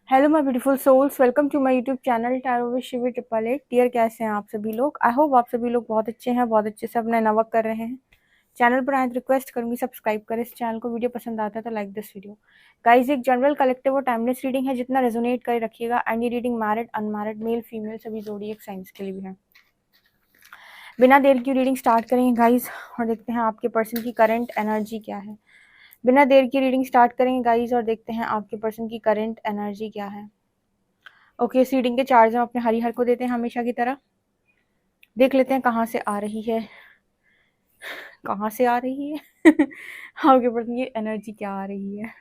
Hello my beautiful souls, welcome to my YouTube channel tarot with Shivi 888। Dear, कैसे हैं आप सभी लोग? आई होप आप सभी लोग बहुत अच्छे हैं, बहुत अच्छे से अपना नवक कर रहे हैं। चैनल पर आए तो रिक्वेस्ट करूंगी सब्सक्राइब करें इस चैनल को। वीडियो पसंद आता है तो लाइक दिस वीडियो। गाइस, एक जनरल कलेक्टिव और टाइमलेस रीडिंग है, जितना रेजोनेट करे रखिएगा। एंड ये reading married, unmarried, male female सभी ज़ोडिएक साइंस के लिए भी है। बिना देर की रीडिंग स्टार्ट करेंगे गाइस और देखते हैं आपके पर्सन की करंट एनर्जी क्या है। बिना देर की रीडिंग स्टार्ट करेंगे गाइस और देखते हैं आपके पर्सन की करंट एनर्जी क्या है। ओके, इस रीडिंग के चार्ज हम अपने हरिहर को देते हैं हमेशा की तरह। देख लेते हैं कहाँ से आ रही है, कहाँ से आ रही है आपके पर्सन की एनर्जी क्या आ रही है।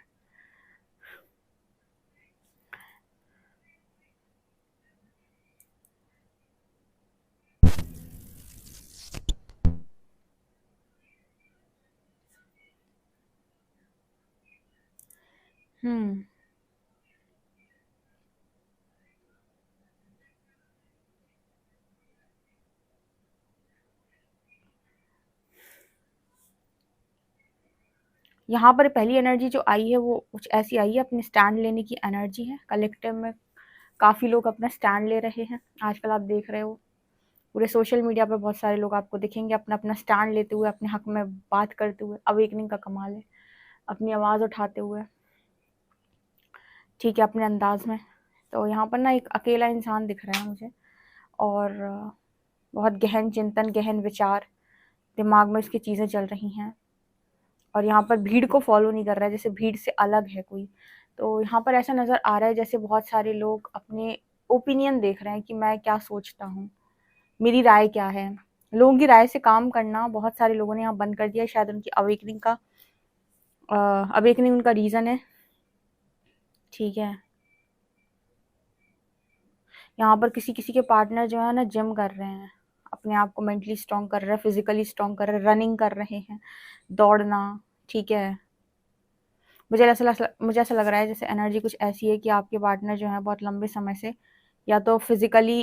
हम्म यहाँ पर पहली एनर्जी जो आई है वो कुछ ऐसी आई है, अपने स्टैंड लेने की एनर्जी है। कलेक्टिव में काफ़ी लोग अपना स्टैंड ले रहे हैं आजकल। आप देख रहे हो पूरे सोशल मीडिया पे बहुत सारे लोग आपको दिखेंगे अपना अपना स्टैंड लेते हुए, अपने हक में बात करते हुए। अवेकनिंग का कमाल है, अपनी आवाज़ उठाते हुए, ठीक है, अपने अंदाज में। तो यहाँ पर ना एक अकेला इंसान दिख रहा है मुझे, और बहुत गहन चिंतन, गहन विचार दिमाग में इसकी चीज़ें चल रही हैं। और यहाँ पर भीड़ को फॉलो नहीं कर रहा है, जैसे भीड़ से अलग है कोई। तो यहाँ पर ऐसा नज़र आ रहा है जैसे बहुत सारे लोग अपने ओपिनियन देख रहे हैं कि मैं क्या सोचता हूँ, मेरी राय क्या है। लोगों की राय से काम करना बहुत सारे लोगों ने यहाँ बंद कर दिया है। शायद उनकी अवेकनिंग उनका रीज़न है, ठीक है। यहाँ पर किसी किसी के पार्टनर जो है ना जिम कर रहे हैं, अपने आप को मेंटली स्ट्रॉन्ग कर रहे हैं, फिजिकली स्ट्रॉन्ग कर रहे हैं, रनिंग कर रहे हैं, दौड़ना, ठीक है। मुझे ऐसा लग रहा है जैसे एनर्जी कुछ ऐसी है कि आपके पार्टनर जो है बहुत लंबे समय से या तो फिजिकली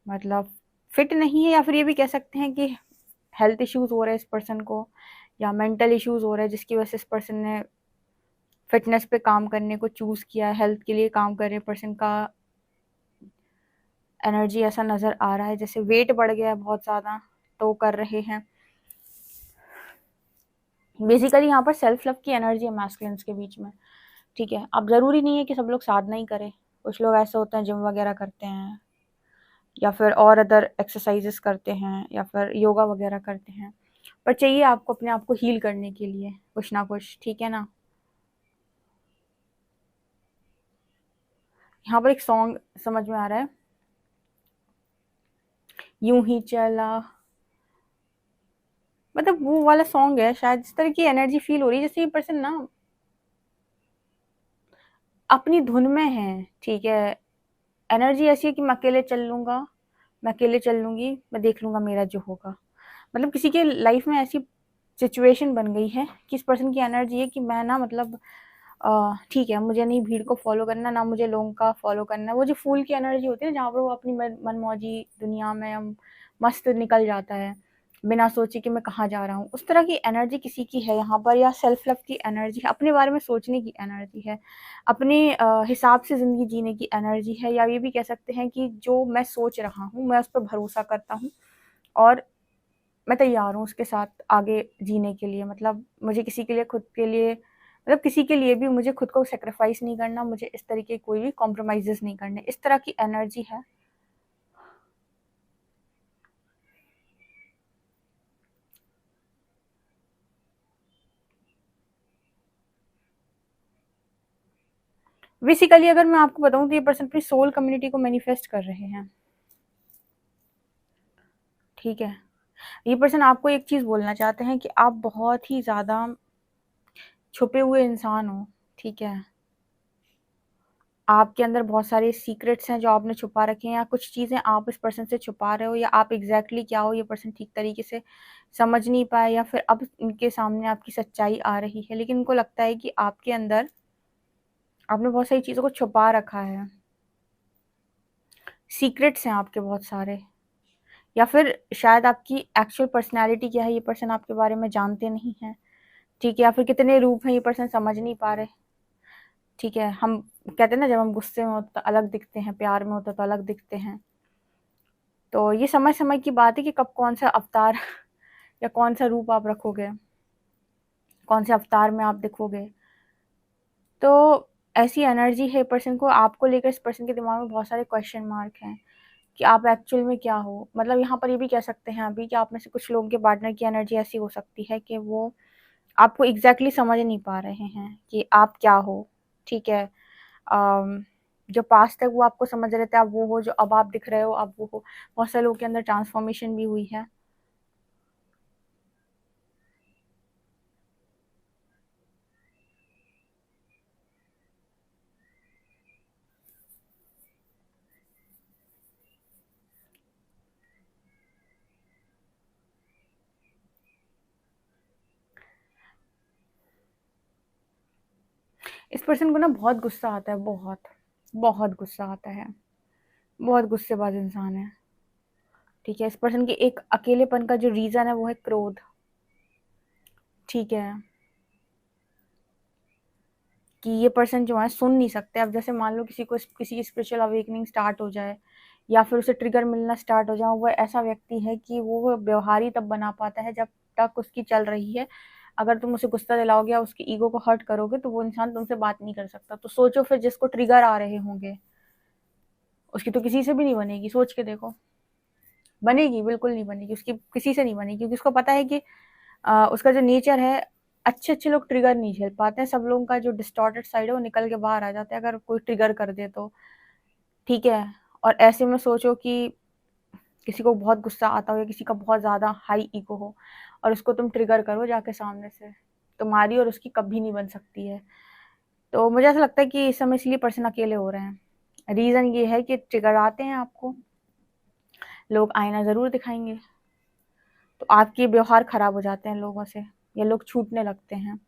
मतलब फिट नहीं है, या फिर ये भी कह सकते हैं कि हेल्थ इश्यूज हो रहे हैं इस पर्सन को, या मेंटल इश्यूज हो रहे हैं जिसकी वजह से इस पर्सन ने फिटनेस पे काम करने को चूज किया है, हेल्थ के लिए काम कर रहे पर्सन का एनर्जी ऐसा नज़र आ रहा है जैसे वेट बढ़ गया है बहुत ज़्यादा, तो कर रहे हैं। बेसिकली यहाँ पर सेल्फ लव की एनर्जी है मैस्कुलिन्स के बीच में, ठीक है। अब ज़रूरी नहीं है कि सब लोग साधना ही करें। कुछ लोग ऐसे होते हैं जिम वगैरह करते हैं, या फिर और अदर एक्सरसाइजेस करते हैं, या फिर योगा वगैरह करते हैं। पर चाहिए आपको अपने आप को हील करने के लिए कुछ ना कुछ, ठीक है ना। यहाँ पर एक सॉन्ग समझ में आ रहा है, यूं ही चला, मतलब वो वाला सॉन्ग है शायद। इस तरह की एनर्जी फील हो रही है जैसे ये पर्सन ना अपनी धुन में है, ठीक है। एनर्जी ऐसी है कि मैं अकेले चल लूंगा, मैं अकेले चल लूंगी, मैं देख लूंगा मेरा जो होगा। मतलब किसी के लाइफ में ऐसी सिचुएशन बन गई है कि इस पर्सन की एनर्जी है कि मैं ना मतलब ठीक है, मुझे नहीं भीड़ को फॉलो करना, ना मुझे लोगों का फॉलो करना। वो जो फूल की एनर्जी होती है ना, जहाँ पर वो अपनी मनमौजी दुनिया में मस्त निकल जाता है बिना सोचे कि मैं कहाँ जा रहा हूँ, उस तरह की एनर्जी किसी की है यहाँ पर। या सेल्फ लव की एनर्जी है, अपने बारे में सोचने की एनर्जी है, अपने हिसाब से ज़िंदगी जीने की एनर्जी है। या ये भी कह सकते हैं कि जो मैं सोच रहा हूँ मैं उस पर भरोसा करता हूँ, और मैं तैयार हूँ उसके साथ आगे जीने के लिए। मतलब मुझे किसी के लिए, खुद के लिए, मतलब किसी के लिए भी मुझे खुद को सेक्रीफाइस नहीं करना, मुझे इस तरीके कोई भी कॉम्प्रोमाइज़ेस नहीं करने, इस तरह की एनर्जी है। बेसिकली अगर मैं आपको बताऊँ तो ये पर्सन अपनी सोल कम्युनिटी को मैनिफेस्ट कर रहे हैं, ठीक है। ये पर्सन आपको एक चीज़ बोलना चाहते हैं कि आप बहुत ही ज़्यादा छुपे हुए इंसान हो, ठीक है। आपके अंदर बहुत सारे सीक्रेट्स हैं जो आपने छुपा रखे हैं, या कुछ चीज़ें आप इस पर्सन से छुपा रहे हो, या आप एग्जैक्टली क्या हो ये पर्सन ठीक तरीके से समझ नहीं पाए, या फिर अब इनके सामने आपकी सच्चाई आ रही है। लेकिन इनको लगता है कि आपके अंदर आपने बहुत सारी चीज़ों को छुपा रखा है, सीक्रेट्स हैं आपके बहुत सारे। या फिर शायद आपकी एक्चुअल पर्सनैलिटी क्या है ये पर्सन आपके बारे में जानते नहीं हैं, ठीक है, या फिर कितने रूप हैं ये पर्सन समझ नहीं पा रहे। ठीक है, हम कहते हैं ना जब हम गुस्से में होते तो अलग दिखते हैं, प्यार में होते तो अलग दिखते हैं। तो ये समय समय की बात है कि कब कौन सा अवतार या कौन सा रूप आप रखोगे, कौन से अवतार में आप दिखोगे। तो ऐसी एनर्जी है पर्सन को, आपको लेकर इस पर्सन के दिमाग में बहुत सारे क्वेश्चन मार्क हैं कि आप एक्चुअल में क्या हो। मतलब यहाँ पर ये भी कह सकते हैं अभी कि आप में से कुछ लोगों के पार्टनर की एनर्जी ऐसी हो सकती है कि वो आपको एग्जैक्टली समझ नहीं पा रहे हैं कि आप क्या हो। ठीक है, जो पास्ट है वो आपको समझ रहे थे आप वो हो, जो अब आप दिख रहे हो आप वो हो। बहुत सारे लोगों के अंदर ट्रांसफॉर्मेशन भी हुई है। इस पर्सन को ना बहुत गुस्सा आता है, बहुत बहुत गुस्सा आता है, बहुत गुस्सेबाज इंसान है। ठीक है, इस पर्सन के एक अकेलेपन का जो रीजन है वो है क्रोध। ठीक है, कि ये पर्सन जो है सुन नहीं सकते। अब जैसे मान लो किसी को किसी की स्पिरिचुअल अवेकनिंग स्टार्ट हो जाए या फिर उसे ट्रिगर मिलना स्टार्ट हो जाए, वो ऐसा व्यक्ति है कि वो व्यवहारी तब बना पाता है जब तक उसकी चल रही है। अगर तुम उसे गुस्सा दिलाओगे या उसकी ईगो को हर्ट करोगे तो वो इंसान तुमसे बात नहीं कर सकता। तो सोचो फिर जिसको ट्रिगर आ रहे होंगे उसकी तो किसी से भी नहीं बनेगी। सोच के देखो, बनेगी? बिल्कुल नहीं बनेगी, उसकी किसी से नहीं बनेगी, क्योंकि उसको पता है कि उसका जो नेचर है, अच्छे अच्छे लोग ट्रिगर नहीं झेल पाते हैं। सब लोगों का जो डिस्टॉर्टेड साइड है वो निकल के बाहर आ जाता है अगर कोई ट्रिगर कर दे तो। ठीक है, और ऐसे में सोचो कि किसी को बहुत गुस्सा आता हो या किसी का बहुत ज़्यादा हाई ईगो हो और उसको तुम ट्रिगर करो जाके सामने से, तुम्हारी और उसकी कभी नहीं बन सकती है। तो मुझे ऐसा लगता है कि इस समय इसलिए पर्सन अकेले हो रहे हैं। रीज़न ये है कि ट्रिगर आते हैं आपको, लोग आईना ज़रूर दिखाएंगे तो आपके व्यवहार खराब हो जाते हैं लोगों से, या लोग छूटने लगते हैं।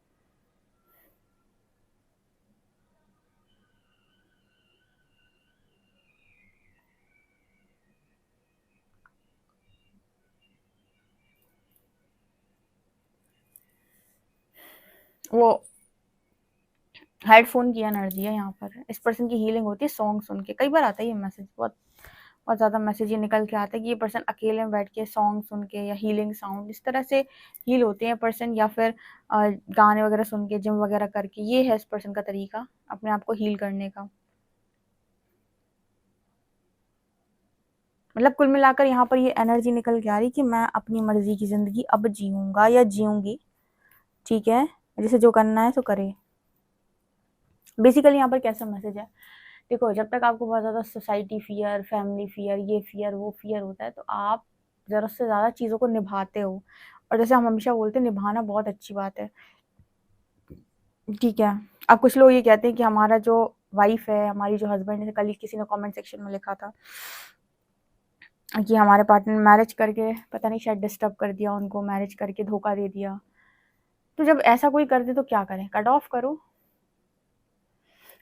वो हेडफोन की एनर्जी है यहाँ पर। इस पर्सन की हीलिंग होती है सॉन्ग सुन के। कई बार आता है ये मैसेज, बहुत बहुत ज़्यादा मैसेज ये निकल के आता है कि ये पर्सन अकेले में बैठ के सॉन्ग सुन के या हीलिंग साउंड इस तरह से हील होते हैं पर्सन, या फिर गाने वगैरह सुन के, जिम वगैरह करके। ये है इस पर्सन का तरीका अपने आप को हील करने का। मतलब कुल मिलाकर यहाँ पर ये एनर्जी निकल के आ रही कि मैं अपनी मर्जी की ज़िंदगी अब जीऊँगा या जीऊँगी। ठीक है, जिसे जो करना है सो करे। बेसिकली यहाँ पर कैसा मैसेज है, देखो जब तक आपको बहुत ज़्यादा सोसाइटी फियर, फैमिली फियर, ये फियर वो फियर होता है तो आप ज़रूरत से ज़्यादा चीज़ों को निभाते हो। और जैसे हम हमेशा बोलते हैं निभाना बहुत अच्छी बात है। ठीक है, अब कुछ लोग ये कहते हैं कि हमारा जो वाइफ है, हमारी जो हस्बैंड है, कल ही किसी ने कमेंट सेक्शन में लिखा था कि हमारे पार्टनर मैरिज करके पता नहीं शायद डिस्टर्ब कर दिया उनको, मैरिज करके धोखा दे दिया। तो जब ऐसा कोई कर दे तो क्या करें? कट ऑफ करो।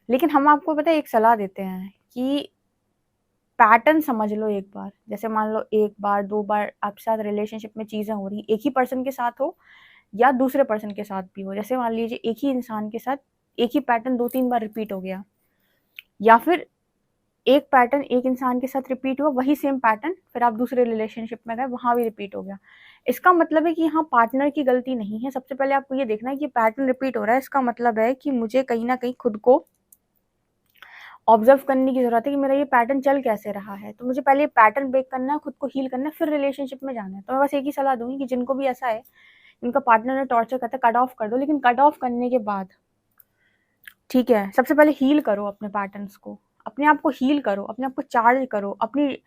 लेकिन हम आपको पता है एक सलाह देते हैं कि पैटर्न समझ लो एक बार। जैसे मान लो एक बार दो बार आपके साथ रिलेशनशिप में चीज़ें हो रही, एक ही पर्सन के साथ हो या दूसरे पर्सन के साथ भी हो। जैसे मान लीजिए एक ही इंसान के साथ एक ही पैटर्न 2-3 बार रिपीट हो गया, या फिर एक पैटर्न एक इंसान के साथ रिपीट हुआ, वही सेम पैटर्न फिर आप दूसरे रिलेशनशिप में गए, वहाँ भी रिपीट हो गया। इसका मतलब है कि यहाँ पार्टनर की गलती नहीं है। सबसे पहले आपको ये देखना है कि पैटर्न रिपीट हो रहा है, इसका मतलब है कि मुझे कहीं न कहीं खुद को ऑब्जर्व करने की ज़रूरत है कि मेरा ये पैटर्न चल कैसे रहा है। तो मुझे पहले ये पैटर्न ब्रेक करना है, खुद को हील करना है, फिर रिलेशनशिप में जाना है। तो मैं बस एक ही सलाह दूँगी कि जिनको भी ऐसा है, जिनका पार्टनर ने टॉर्चर करता है, कट ऑफ कर दो। लेकिन कट ऑफ करने के बाद ठीक है, सबसे पहले हील करो अपने पैटर्न्स को, अपने आप को हील करो, अपने आप को चार्ज करो। अपनी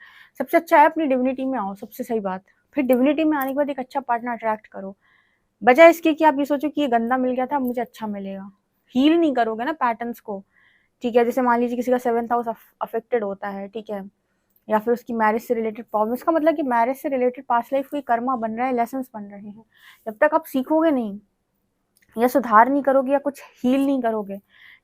सबसे अच्छा है अपनी डिविनिटी में आओ, सबसे सही बात। फिर डिविनिटी में आने के बाद एक अच्छा पार्टनर अट्रैक्ट करो, बजाय इसके कि आप ये सोचो कि ये गंदा मिल गया था, मुझे अच्छा मिलेगा। हील नहीं करोगे ना पैटर्न्स को। ठीक है, जैसे मान लीजिए किसी का 7th हाउस अफेक्टेड होता है, ठीक है, या फिर उसकी मैरिज से रिलेटेड प्रॉब्लम, इसका मतलब कि मैरिज से रिलेटेड पास्ट लाइफ कोई कर्मा बन रहा है, लेसन्स बन रहे हैं। जब तक आप सीखोगे नहीं या सुधार नहीं करोगे या कुछ हील नहीं करोगे,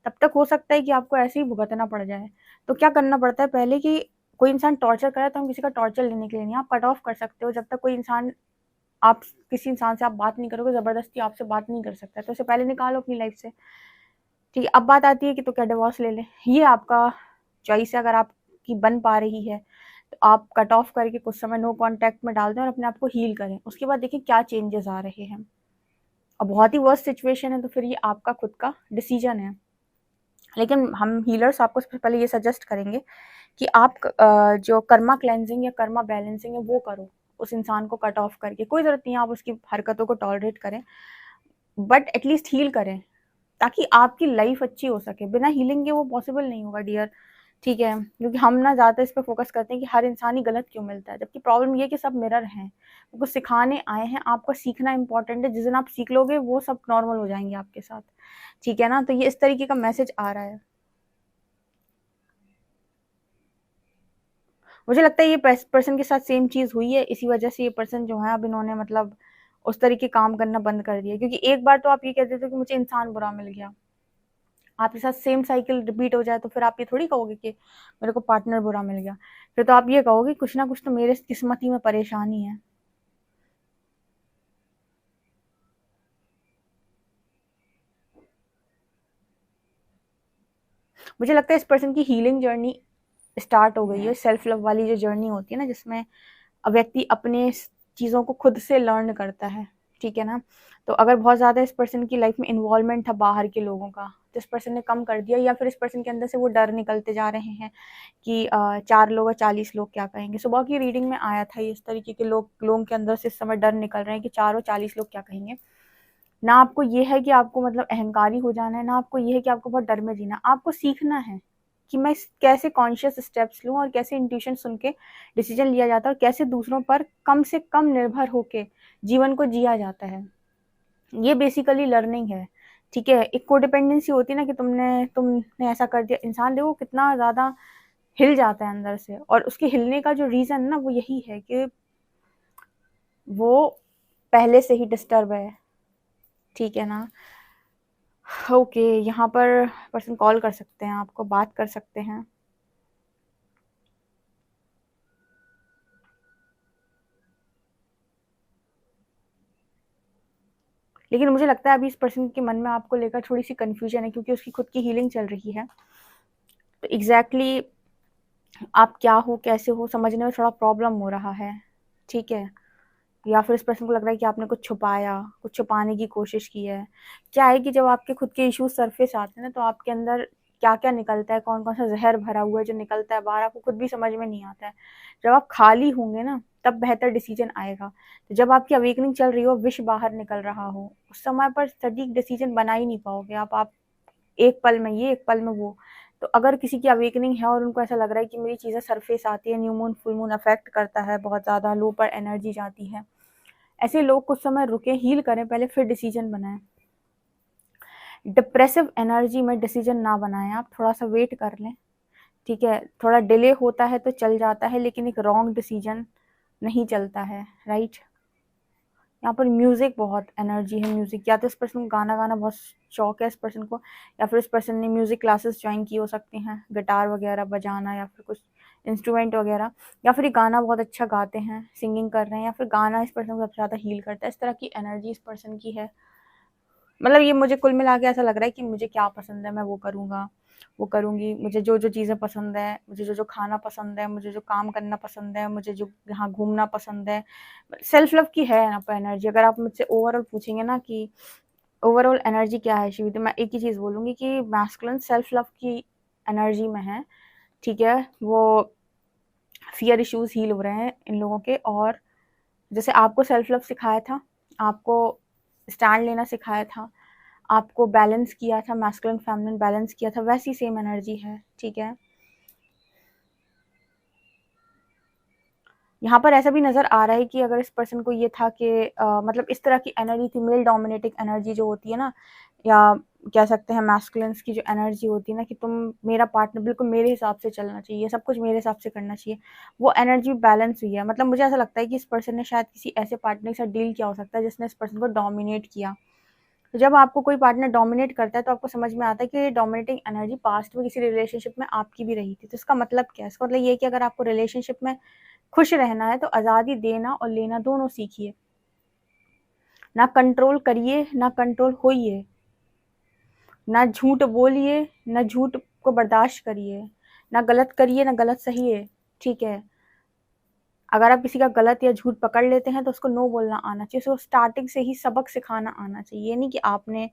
तब तक हो सकता है कि आपको ऐसे ही भुगतना पड़ जाए। तो क्या करना पड़ता है पहले कि कोई इंसान टॉर्चर करे तो हम किसी का टॉर्चर लेने के लिए नहीं, आप कट ऑफ कर सकते हो। जब तक कोई इंसान आप किसी इंसान से आप बात नहीं करोगे, ज़बरदस्ती आपसे बात नहीं कर सकता है, तो उसे पहले निकालो अपनी लाइफ से। ठीक है, अब बात आती है कि तो क्या डिवोर्स ले लें? ये आपका चॉइस है। अगर आपकी बन पा रही है तो आप कट ऑफ करके कुछ समय नो कॉन्टैक्ट में डाल दें और अपने आप को हील करें। उसके बाद देखिए क्या चेंजेस आ रहे हैं। अब बहुत ही वर्स्ट सिचुएशन है तो फिर ये आपका खुद का डिसीजन है। लेकिन हम हीलर्स आपको सबसे पहले ये सजेस्ट करेंगे कि आप जो कर्मा क्लेंजिंग या कर्मा बैलेंसिंग है वो करो, उस इंसान को कट ऑफ करके। कोई ज़रूरत नहीं है आप उसकी हरकतों को टॉलरेट करें, बट एटलीस्ट हील करें ताकि आपकी लाइफ अच्छी हो सके। बिना हीलिंग के वो पॉसिबल नहीं होगा डियर। ठीक है, क्योंकि हम ना ज़्यादा इस पे फोकस करते हैं कि हर इंसान ही गलत क्यों मिलता है, जबकि प्रॉब्लम ये है कि सब मिरर हैं, वो कुछ सिखाने आए हैं। आपको सीखना इंपॉर्टेंट है, जिस दिन आप सीख लोगे वो सब नॉर्मल हो जाएंगे आपके साथ। ठीक है ना, तो ये इस तरीके का मैसेज आ रहा है। मुझे लगता है ये पर्सन के साथ सेम चीज़ हुई है, इसी वजह से ये पर्सन जो है अब इन्होंने मतलब उस तरीके काम करना बंद कर दिया। क्योंकि एक बार तो आप ये कहते थे कि मुझे इंसान बुरा मिल गया, आपके साथ सेम साइकिल रिपीट हो जाए तो फिर आप ये थोड़ी कहोगे कि मेरे को पार्टनर बुरा मिल गया। फिर तो आप ये कहोगे कुछ ना कुछ तो मेरे किस्मती में परेशानी है। मुझे लगता है इस पर्सन की हीलिंग जर्नी स्टार्ट हो गई है। सेल्फ लव वाली जो जर्नी होती है ना, जिसमें व्यक्ति अपने चीज़ों को खुद से लर्न करता है। ठीक है ना, तो अगर बहुत ज़्यादा इस पर्सन की लाइफ में इन्वॉल्वमेंट था बाहर के लोगों का, तो इस पर्सन ने कम कर दिया, या फिर इस पर्सन के अंदर से वो डर निकलते जा रहे हैं कि 4 लोग और 40 लोग क्या कहेंगे। सुबह की रीडिंग में आया था इस तरीके के लोगों के अंदर से इस समय डर निकल रहे हैं कि 4 और 40 लोग क्या कहेंगे। ना आपको ये है कि आपको मतलब अहंकारी हो जाना है, ना आपको ये है कि आपको बहुत डर में जीना। आपको सीखना है कि मैं कैसे कॉन्शियस स्टेप्स लूँ और कैसे इंट्यूशन सुन के डिसीजन लिया जाता है और कैसे दूसरों पर कम से कम निर्भर होके जीवन को जिया जाता है। ये बेसिकली लर्निंग है। ठीक है, एक कोडिपेंडेंसी होती है ना कि तुमने ऐसा कर दिया, इंसान देखो कितना ज़्यादा हिल जाता है अंदर से, और उसके हिलने का जो रीज़न ना वो यही है कि वो पहले से ही डिस्टर्ब है। ठीक है ना, ओके, यहाँ पर पर्सन कॉल कर सकते हैं, आपको बात कर सकते हैं। लेकिन मुझे लगता है अभी इस पर्सन के मन में आपको लेकर थोड़ी सी कन्फ्यूजन है, क्योंकि उसकी खुद की हीलिंग चल रही है। तो एग्जैक्टली आप क्या हो, कैसे हो, समझने में थोड़ा प्रॉब्लम हो रहा है। ठीक है, या फिर इस पर्सन को लग रहा है कि आपने कुछ छुपाया, कुछ छुपाने की कोशिश की है। क्या है कि जब आपके खुद के इश्यूज सरफेस आते हैं ना, तो आपके अंदर क्या क्या निकलता है, कौन कौन सा जहर भरा हुआ है जो निकलता है बाहर, आपको खुद भी समझ में नहीं आता है। जब आप खाली होंगे ना, तब बेहतर डिसीजन आएगा। तो जब आपकी अवेकनिंग चल रही हो, विश बाहर निकल रहा हो, उस समय पर सटीक डिसीजन बना ही नहीं पाओगे आप एक पल में ये, एक पल में वो। तो अगर किसी की अवेकनिंग है और उनको ऐसा लग रहा है कि मेरी चीज़ें सरफेस आती है, new moon full moon affect करता है, बहुत ज़्यादा लो पर एनर्जी जाती है, ऐसे लोग कुछ समय रुके, हील करें पहले, फिर डिसीजन बनाएं। डिप्रेसिव एनर्जी में डिसीजन ना बनाएं, आप थोड़ा सा वेट कर लें। ठीक है, थोड़ा डिले होता है तो चल जाता है, लेकिन एक रॉन्ग डिसीजन नहीं चलता है। राइट, यहाँ पर म्यूजिक बहुत एनर्जी है। म्यूजिक, या तो इस पर्सन को गाना गाना बहुत शौक है इस पर्सन को, या फिर इस पर्सन ने म्यूजिक क्लासेस ज्वाइन की हो सकती हैं, गिटार वगैरह बजाना या फिर कुछ इंस्ट्रूमेंट वगैरह, या फिर ये गाना बहुत अच्छा गाते हैं, सिंगिंग कर रहे हैं, या फिर गाना इस पर्सन को सबसे ज़्यादा हील करता है। इस तरह की एनर्जी इस पर्सन की है। मतलब ये मुझे कुल मिला के ऐसा लग रहा है कि मुझे क्या पसंद है मैं वो करूँगा, वो करूँगी, मुझे जो जो चीज़ें पसंद है, मुझे जो जो खाना पसंद है, मुझे जो काम करना पसंद है, मुझे जो यहाँ घूमना पसंद है। सेल्फ लव की है ना पर एनर्जी। अगर आप मुझसे ओवरऑल पूछेंगे ना कि ओवरऑल एनर्जी क्या है शिवी, तो मैं एक ही चीज़ बोलूँगी कि मैस्कुलिन सेल्फ लव की एनर्जी में है। ठीक है, वो फियर इश्यूज हील हो रहे हैं इन लोगों के, और जैसे आपको सेल्फ लव सिखाया था, आपको स्टैंड लेना सिखाया था, आपको बैलेंस किया था, मैस्कुलिन फेमिनिन बैलेंस किया था, वैसी सेम एनर्जी है। ठीक है, यहाँ पर ऐसा भी नज़र आ रहा है कि अगर इस पर्सन को ये था कि मतलब इस तरह की एनर्जी थी, मेल डोमिनेटिंग एनर्जी जो होती है ना, या कह सकते हैं मैस्कुलिन्स की जो एनर्जी होती है ना कि तुम मेरा पार्टनर बिल्कुल मेरे हिसाब से चलना चाहिए, सब कुछ मेरे हिसाब से करना चाहिए, वो एनर्जी बैलेंस हुई है। मतलब मुझे ऐसा लगता है कि इस पर्सन ने शायद किसी ऐसे पार्टनर के साथ डील किया हो सकता है जिसने इस पर्सन को डोमिनेट किया। तो जब आपको कोई पार्टनर डोमिनेट करता है तो आपको समझ में आता है कि डोमिनेटिंग एनर्जी पास्ट में किसी रिलेशनशिप में आपकी भी रही थी। तो इसका मतलब क्या है? इसका मतलब ये है कि अगर आपको रिलेशनशिप में खुश रहना है तो आज़ादी देना और लेना दोनों सीखिए। ना कंट्रोल करिए ना कंट्रोल होइए, ना झूठ बोलिए ना झूठ को बर्दाश्त करिए, ना गलत करिए ना गलत सहिए। ठीक है, अगर आप किसी का गलत या झूठ पकड़ लेते हैं तो उसको नो बोलना आना चाहिए, उसको स्टार्टिंग से ही सबक सिखाना आना चाहिए। ये नहीं कि आपने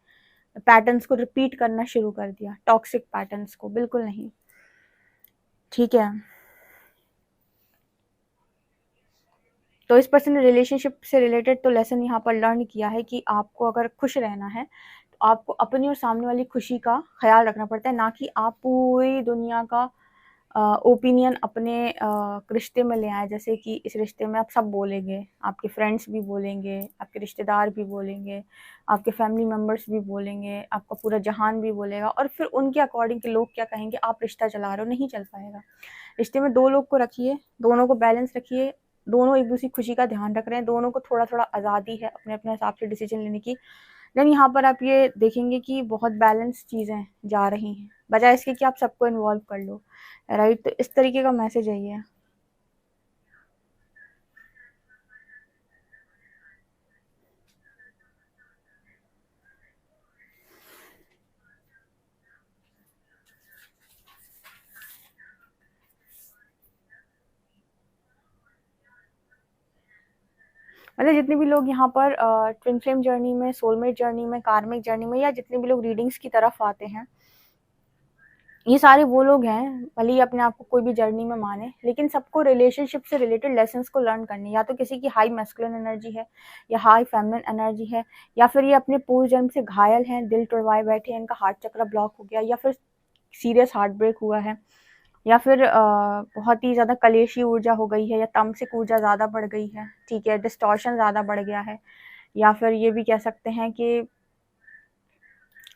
पैटर्न्स को रिपीट करना शुरू कर दिया, टॉक्सिक पैटर्न्स को, बिल्कुल नहीं। ठीक है, तो इस पर्सन ने रिलेशनशिप से रिलेटेड तो लेसन यहाँ पर लर्न किया है कि आपको अगर खुश रहना है तो आपको अपनी और सामने वाली खुशी का ख्याल रखना पड़ता है, ना कि आप पूरी दुनिया का ओपिनियन अपने रिश्ते में ले आए। जैसे कि इस रिश्ते में आप सब बोलेंगे, आपके फ्रेंड्स भी बोलेंगे, आपके रिश्तेदार भी बोलेंगे, आपके फैमिली मेम्बर्स भी बोलेंगे, आपका पूरा जहान भी बोलेगा, और फिर उनके अकॉर्डिंग के लोग क्या कहेंगे, आप रिश्ता चला रहे हो, नहीं चल पाएगा। रिश्ते में दो लोग को रखिए, दोनों को बैलेंस रखिए, दोनों एक दूसरे की खुशी का ध्यान रख रहे हैं, दोनों को थोड़ा थोड़ा आज़ादी है अपने अपने हिसाब से डिसीजन लेने की। देन यहाँ पर आप ये देखेंगे कि बहुत बैलेंस चीज़ें जा रही हैं, बजाय इसके कि आप सबको इन्वॉल्व कर लो। राइट, तो इस तरीके का मैसेज है ये। मतलब जितने भी लोग यहाँ पर ट्विन फ्लेम जर्नी में, सोलमेट जर्नी में, कार्मिक जर्नी में, या जितने भी लोग रीडिंग्स की तरफ आते हैं, ये सारे वो लोग हैं, भले ही अपने आप को कोई भी जर्नी में माने, लेकिन सबको रिलेशनशिप से रिलेटेड लेसन्स को लर्न करने, या तो किसी की हाई मैस्कुलिन एनर्जी है या हाई फेमिनिन एनर्जी है, या फिर ये अपने पूर्व जन्म से घायल हैं, दिल तोड़वाए बैठे हैं, इनका हार्ट चक्र ब्लॉक हो गया, या फिर सीरियस हार्ट ब्रेक हुआ है, या फिर बहुत ही ज़्यादा कलेशी ऊर्जा हो गई है, या तामसिक ऊर्जा ज़्यादा बढ़ गई है। ठीक है, डिस्टॉर्शन ज़्यादा बढ़ गया है, या फिर ये भी कह सकते हैं कि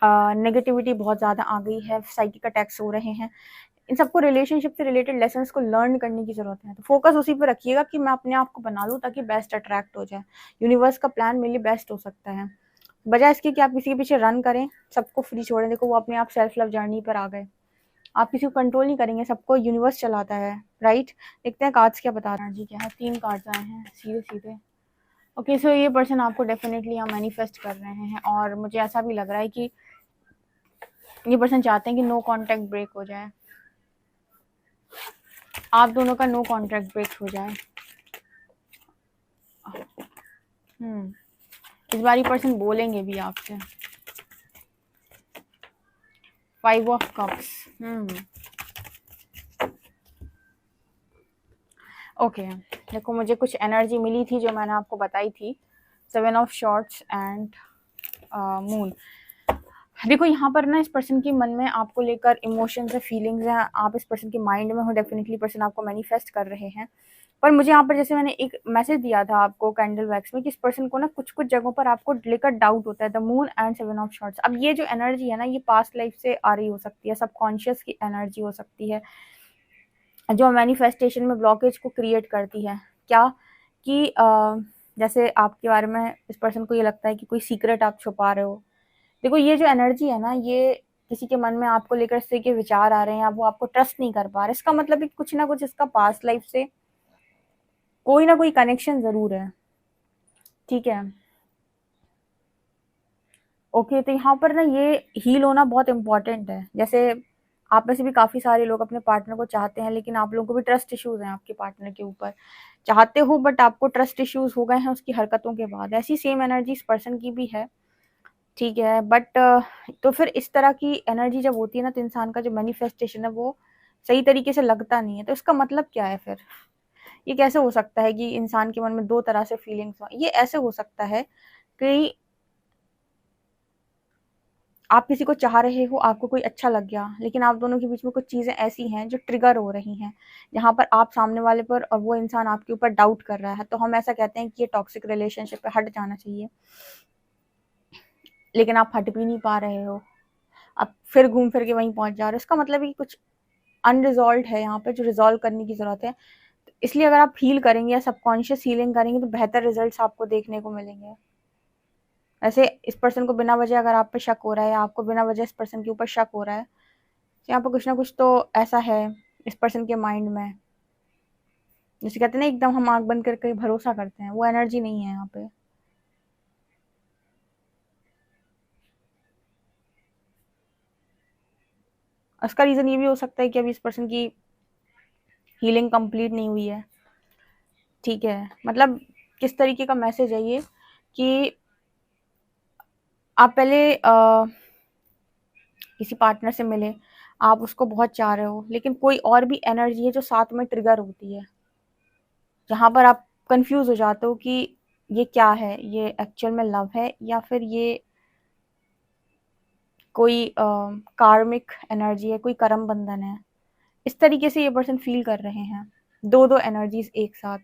नेगेटिविटी बहुत ज़्यादा आ गई है, साइकिक अटैक्स हो रहे हैं। इन सबको रिलेशनशिप से रिलेटेड लेसन्स को लर्न करने की ज़रूरत है। तो फोकस उसी पर रखिएगा कि मैं अपने आप को बना लूँ ताकि बेस्ट अट्रैक्ट हो जाए। यूनिवर्स का प्लान मेरे लिए बेस्ट हो सकता है, बजाय इसके कि आप किसी के पीछे रन करें, सबको फ्री छोड़ें। देखो, वो अपने आप सेल्फ लव जर्नी पर आ गए। आप किसी को कंट्रोल नहीं करेंगे, सबको यूनिवर्स चलाता है। राइट, देखते हैं कार्ड्स क्या बता रहे हैं। जी क्या है, 3 कार्ड्स आए हैं सीधे सीधे। ओके, सो ये पर्सन आपको डेफिनेटली यहाँ मैनिफेस्ट कर रहे हैं, और मुझे ऐसा भी लग रहा है कि ये पर्सन चाहते हैं कि नो कॉन्टैक्ट ब्रेक हो जाए, आप दोनों का नो कॉन्ट्रैक्ट ब्रेक हो जाए। इस बार ये पर्सन बोलेंगे भी आपसे। 5 ऑफ कप्स। ओके, देखो मुझे कुछ एनर्जी मिली थी जो मैंने आपको बताई थी, 7 ऑफ शॉर्ट्स एंड मून। देखो यहाँ पर ना इस पर्सन के मन में आपको लेकर इमोशंस है, फीलिंग्स हैं, आप इस पर्सन के माइंड में हो, डेफिनेटली पर्सन आपको मैनिफेस्ट कर रहे हैं। पर मुझे यहाँ पर, जैसे मैंने एक मैसेज दिया था आपको कैंडल वैक्स में, कि इस पर्सन को ना कुछ कुछ जगहों पर आपको लेकर डाउट होता है। The moon and 7 of shorts. अब ये जो एनर्जी है ना, ये पास्ट लाइफ से आ रही हो सकती है, सबकॉन्शियस की एनर्जी हो सकती है, जो मैनिफेस्टेशन में ब्लॉकेज को क्रिएट करती है। क्या कि जैसे आपके बारे में इस पर्सन को ये लगता है कि कोई सीक्रेट आप छुपा रहे हो। देखो, ये जो एनर्जी है ना, ये किसी के मन में आपको लेकर इस तरह के विचार आ रहे हैं, वो आपको ट्रस्ट नहीं कर पा रहे, इसका मतलब है कुछ ना कुछ इसका पास्ट लाइफ से कोई ना कोई कनेक्शन जरूर है। ठीक है, ओके, तो यहाँ पर ना ये हील होना बहुत इंपॉर्टेंट है। जैसे आप में से भी काफ़ी सारे लोग अपने पार्टनर को चाहते हैं, लेकिन आप लोगों को भी ट्रस्ट इश्यूज हैं आपके पार्टनर के ऊपर। चाहते हो बट आपको ट्रस्ट इश्यूज हो गए हैं उसकी हरकतों के बाद। ऐसी सेम एनर्जी इस पर्सन की भी है। ठीक है, बट तो फिर इस तरह की एनर्जी जब होती है ना, तो इंसान का जो मैनिफेस्टेशन है वो सही तरीके से लगता नहीं है। तो इसका मतलब क्या है फिर? ये कैसे हो सकता है कि इंसान के मन में दो तरह से फीलिंग्स हो? ये ऐसे हो सकता है कि आप किसी को चाह रहे हो, आपको कोई अच्छा लग गया, लेकिन आप दोनों के बीच में कुछ चीज़ें ऐसी हैं जो ट्रिगर हो रही हैं, जहाँ पर आप सामने वाले पर और वो इंसान आपके ऊपर डाउट कर रहा है। तो हम ऐसा कहते हैं कि ये टॉक्सिक रिलेशनशिप है, हट जाना चाहिए, लेकिन आप हट भी नहीं पा रहे हो, आप फिर घूम फिर के वहीं पहुंच जा रहे हो। इसका मतलब है कि कुछ अनरिजॉल्व है यहाँ पे, जो रिजॉल्व करने की ज़रूरत है। इसलिए अगर आप हील करेंगे या सबकॉन्शियस हीलिंग करेंगे तो बेहतर रिजल्ट्स आपको देखने को मिलेंगे। ऐसे इस पर्सन को बिना वजह अगर आप पे शक हो रहा है, या आपको बिना वजह इस पर्सन के ऊपर शक हो रहा है, तो यहाँ पर कुछ ना कुछ तो ऐसा है इस पर्सन के माइंड में, जैसे कहते हैं ना, एकदम हम आंख बंद करके भरोसा करते हैं, वो एनर्जी नहीं है यहाँ पे। उसका रीज़न ये भी हो सकता है कि अभी इस पर्सन की हीलिंग कंप्लीट नहीं हुई है, ठीक है। मतलब किस तरीके का मैसेज है ये कि आप पहले किसी पार्टनर से मिले, आप उसको बहुत चाह रहे हो, लेकिन कोई और भी एनर्जी है जो साथ में ट्रिगर होती है, जहाँ पर आप कंफ्यूज हो जाते हो कि ये क्या है, ये एक्चुअल में लव है या फिर ये कोई कार्मिक एनर्जी है, कोई कर्म बंधन है। इस तरीके से ये पर्सन फील कर रहे हैं, दो दो एनर्जीज एक साथ।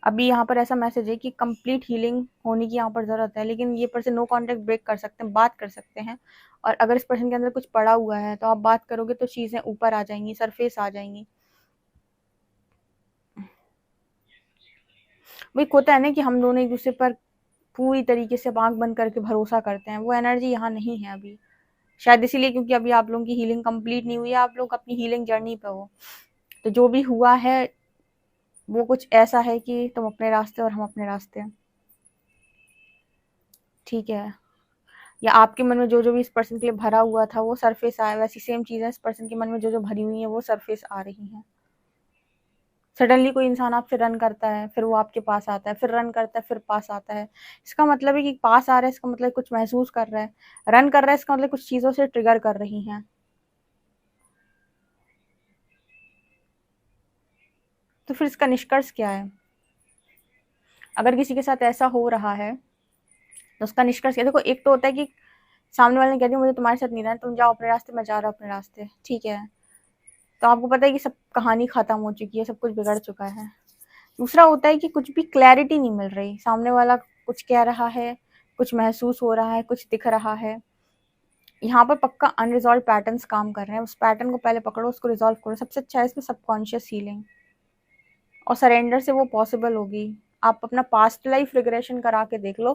अभी यहाँ पर ऐसा मैसेज है कि कंप्लीट हीलिंग होने की यहाँ पर ज़रूरत है, लेकिन ये पर्सन नो कॉन्टैक्ट ब्रेक कर सकते हैं, बात कर सकते हैं। और अगर इस पर्सन के अंदर कुछ पड़ा हुआ है तो आप बात करोगे तो चीज़ें ऊपर आ जाएंगी, सरफेस आ जाएंगी। वो एक होता है ना कि हम दोनों एक दूसरे पर पूरी तरीके से आंख बंद करके भरोसा करते हैं, वो एनर्जी यहाँ नहीं है अभी। शायद इसीलिए क्योंकि अभी आप लोगों की हीलिंग कंप्लीट नहीं हुई है, आप लोग अपनी हीलिंग जर्नी पे हो। तो जो भी हुआ है वो कुछ ऐसा है कि तुम अपने रास्ते और हम अपने रास्ते, ठीक है। या आपके मन में जो जो भी इस पर्सन के लिए भरा हुआ था वो सरफेस आया, वैसी सेम चीज़ें इस पर्सन के मन में जो जो भरी हुई है वो सरफेस आ रही हैं। सडनली कोई इंसान आपसे रन करता है, फिर वो आपके पास आता है, फिर रन करता है, फिर पास आता है। इसका मतलब है कि पास आ रहा है, इसका मतलब कुछ महसूस कर रहा है। रन कर रहा है, इसका मतलब कुछ चीज़ों से ट्रिगर कर रही हैं। तो फिर इसका निष्कर्ष क्या है? अगर किसी के साथ ऐसा हो रहा है तो उसका निष्कर्ष क्या? देखो, एक तो होता है कि सामने वाले ने कह दिया मुझे तुम्हारे साथ नहीं रहना, तुम जाओ अपने रास्ते, मैं जा रहा हूँ अपने रास्ते, ठीक है। तो आपको पता है कि सब कहानी खत्म हो चुकी है, सब कुछ बिगड़ चुका है। दूसरा होता है कि कुछ भी क्लैरिटी नहीं मिल रही, सामने वाला कुछ कह रहा है, कुछ महसूस हो रहा है, कुछ दिख रहा है। यहाँ पर पक्का अनरिजॉल्व पैटर्न्स काम कर रहे हैं, उस पैटर्न को पहले पकड़ो, उसको रिजॉल्व करो। सबसे अच्छा है इसमें सबकॉन्शियस हीलिंग, और सरेंडर से वो पॉसिबल होगी। आप अपना पास्ट लाइफ रिग्रेशन करा के देख लो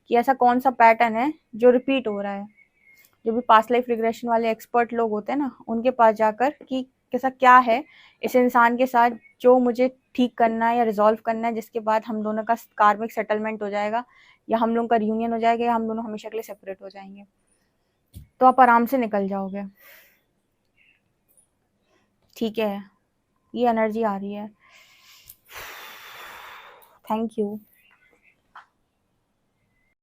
कि ऐसा कौन सा पैटर्न है जो रिपीट हो रहा है। जो भी पास्ट लाइफ रिग्रेशन वाले एक्सपर्ट लोग होते हैं ना, उनके पास जाकर कि ऐसा क्या है इस इंसान के साथ जो मुझे ठीक करना है या रिजॉल्व करना है, जिसके बाद हम दोनों का कार्मिक सेटलमेंट हो जाएगा, या हम लोगों का रियूनियन हो जाएगा, या हम दोनों हमेशा के लिए सेपरेट हो जाएंगे। तो आप आराम से निकल जाओगे, ठीक है। ये एनर्जी आ रही है। Thank you.